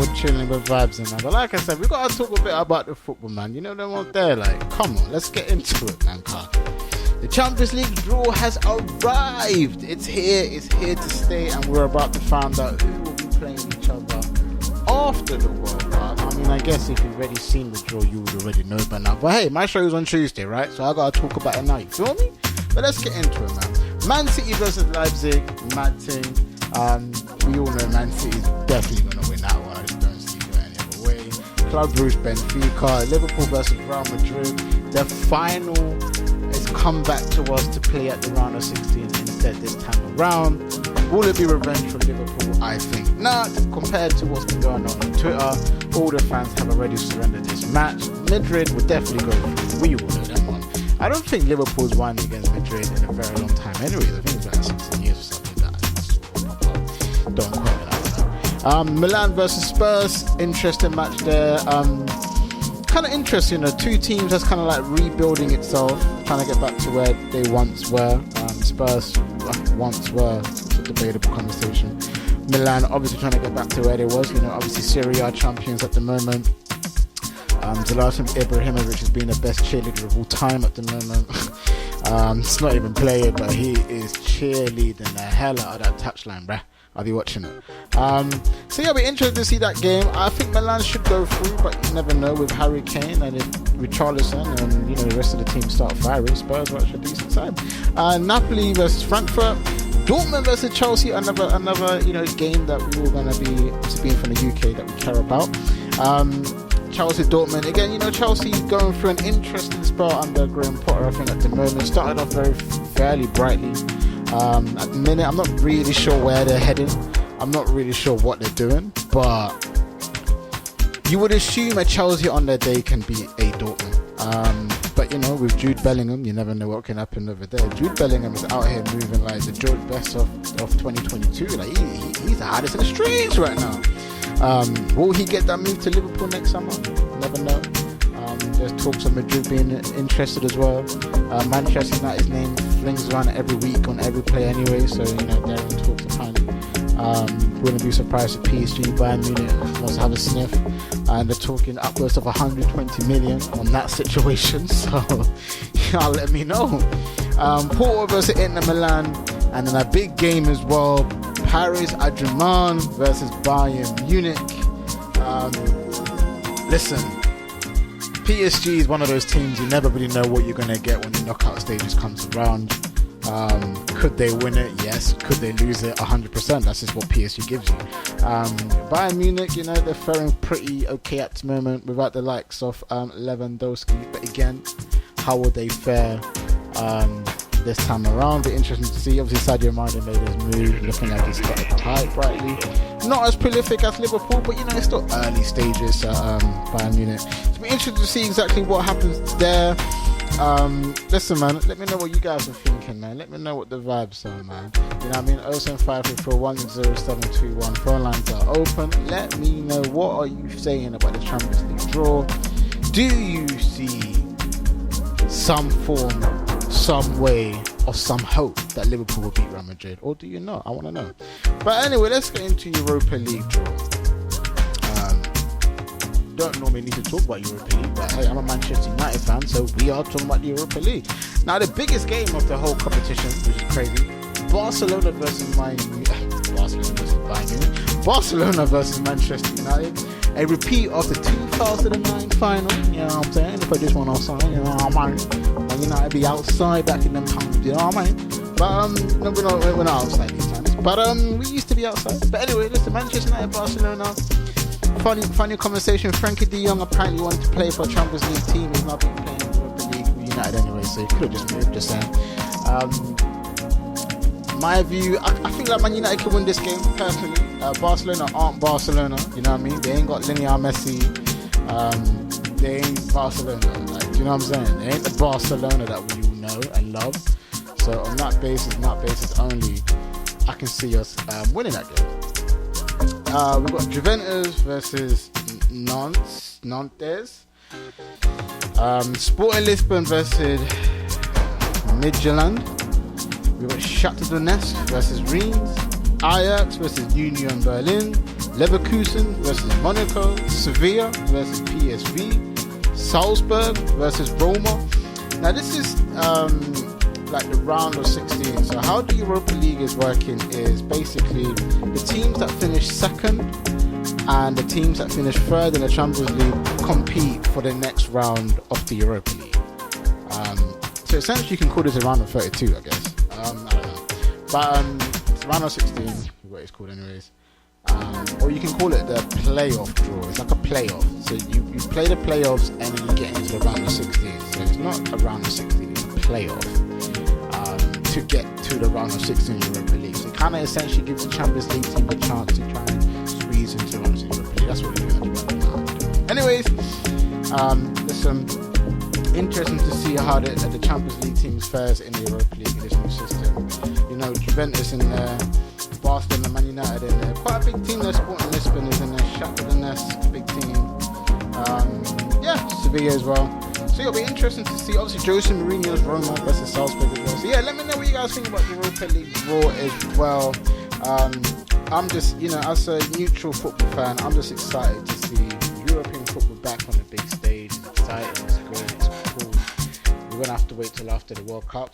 we're chilling with vibes and that. But like I said, we gotta talk a bit about the football, man. You know them out there, like, come on, let's get into it, man. The Champions League draw has arrived. It's here to stay, and we're about to find out who will be playing each other after the World Cup. I mean, I guess if you've already seen the draw, you would already know by now. But hey, my show is on Tuesday, right? So I gotta talk about it now. You feel me? But let's get into it, man. Man City versus Leipzig, mad thing. We all know Man City is definitely gonna win that one. I just don't see it any other way. Club Brugge, Benfica, Liverpool versus Real Madrid. The final has come back to us to play at the round of 16 instead this time around. Will it be revenge for Liverpool? I think not. Compared to what's been going on Twitter, all the fans have already surrendered this match. Madrid will definitely go through. We all know that one. I don't think Liverpool's won against Madrid in a very long time. Anyways, I think it's about 16 years or something like that. Don't quote me that. Milan versus Spurs. Interesting match there. Kind of interesting, two teams that's kind of like rebuilding itself, trying to get back to where they once were. Spurs once were, it's a debatable conversation. Milan obviously trying to get back to where they was, obviously Serie A champions at the moment. Zlatan Ibrahimovic has been the best cheerleader of all time at the moment. It's not even playing, but he is cheerleading the hell out of that touchline, bruh. I'll be watching it. So yeah, I'll be interested to see that game. I think Milan should go through, but you never know with Harry Kane and with Richarlison and the rest of the team start firing. Spurs were actually a decent side. Napoli versus Frankfurt. Dortmund versus Chelsea, another game that we were going to be being from the UK that we care about. Chelsea Dortmund again. Chelsea going through an interesting spell under Graham Potter. I think at the moment started off fairly brightly. At the minute, I'm not really sure where they're heading. I'm not really sure what they're doing, but you would assume a Chelsea on their day can be a Dortmund. But with Jude Bellingham, you never know what can happen over there. Jude Bellingham is out here moving like the George Best of 2022. Like he's the hardest in the streets right now. Will he get that move to Liverpool next summer? Never know. There's talks of Madrid being interested as well. Manchester United's name flings around every week on every play anyway, so they're in talks apparently. Wouldn't be surprised if PSG, Bayern Munich wants to have a sniff, and they're talking upwards of 120 million on that situation, so y'all let me know. Porto versus Inter Milan, and then a big game as well, Paris Saint-Germain versus Bayern Munich. Listen, PSG is one of those teams you never really know what you're going to get when the knockout stages comes around. Could they win it? Yes. Could they lose it? 100%. That's just what PSG gives you. Bayern Munich, they're faring pretty okay at the moment without the likes of Lewandowski. But again, how will they fare this time around? Be interesting to see. Obviously, Sadio Mane made his move, looking like he's got a tight brightly. Not as prolific as Liverpool, but it's still early stages at Bayern Munich. So be interested to see exactly what happens there. Listen, man, let me know what you guys are thinking, man. Let me know what the vibes are, man. 07534100721. Phone lines are open. Let me know, what are you saying about the Champions League draw? Do you see some form, some way, or some hope that Liverpool will beat Real Madrid, or do you not? I want to know. But anyway, let's get into Europa League draw. Don't normally need to talk about Europa League, but hey, I'm a Manchester United fan, so we are talking about the Europa League. Now, the biggest game of the whole competition, which is crazy, Barcelona versus Barcelona versus Manchester United. A repeat of the 2009 final, you know what I'm saying? They put this one outside, you know what I mean? And United be outside back in them times, you know what I mean? But no, we're not outside these times. But we used to be outside. But anyway, listen, Manchester United, Barcelona. Funny conversation. Frankie de Jong apparently wanted to play for a Champions League team. He's not been playing in Europa League with United anyway, so he could have just moved, just saying. My view, I feel like Man United can win this game, personally. Barcelona aren't Barcelona, you know what I mean? They ain't got Linear Messi. They ain't Barcelona, like, you know what I'm saying? They ain't the Barcelona that we all know and love. So on that basis only, I can see us winning that game. We've got Juventus versus Nantes. Sporting Lisbon versus Midtjylland. We've got Shakhtar Donetsk versus Reims. Ajax versus Union Berlin. Leverkusen versus Monaco, Sevilla versus PSV, Salzburg versus Roma. Now this is like the round of 16. So how the Europa League is working is basically the teams that finish second and the teams that finish third in the Champions League compete for the next round of the Europa League. So essentially you can call this a round of 32, I guess. I don't know. But it's a round of 16, what it's called anyways. Or you can call it the playoff draw. It's like a playoff. So you play the playoffs and then you get into the round of 16. So it's not a round of 16, it's a playoff to get to the round of 16 Europa League. So it kind of essentially gives the Champions League team a chance to try and squeeze into the round of Europa League. That's what we're going to do now. Anyways, listen, interesting to see how the Champions League teams fares in the Europa League in this new system. You know, Juventus in there, Barcelona, Man United in there. Quite a big team there. Sporting Lisbon is in there. Shakhtar Donetsk, big team. Sevilla as well. So it'll be interesting to see. Obviously, Jose Mourinho's Roma versus Salzburg as well. So yeah, let me know what you guys think about the Europa League draw as well. I'm just, you know, as a neutral football fan, I'm just excited to see European football back on the big stage. It's exciting, it's great, it's cool. We're gonna have to wait till after the World Cup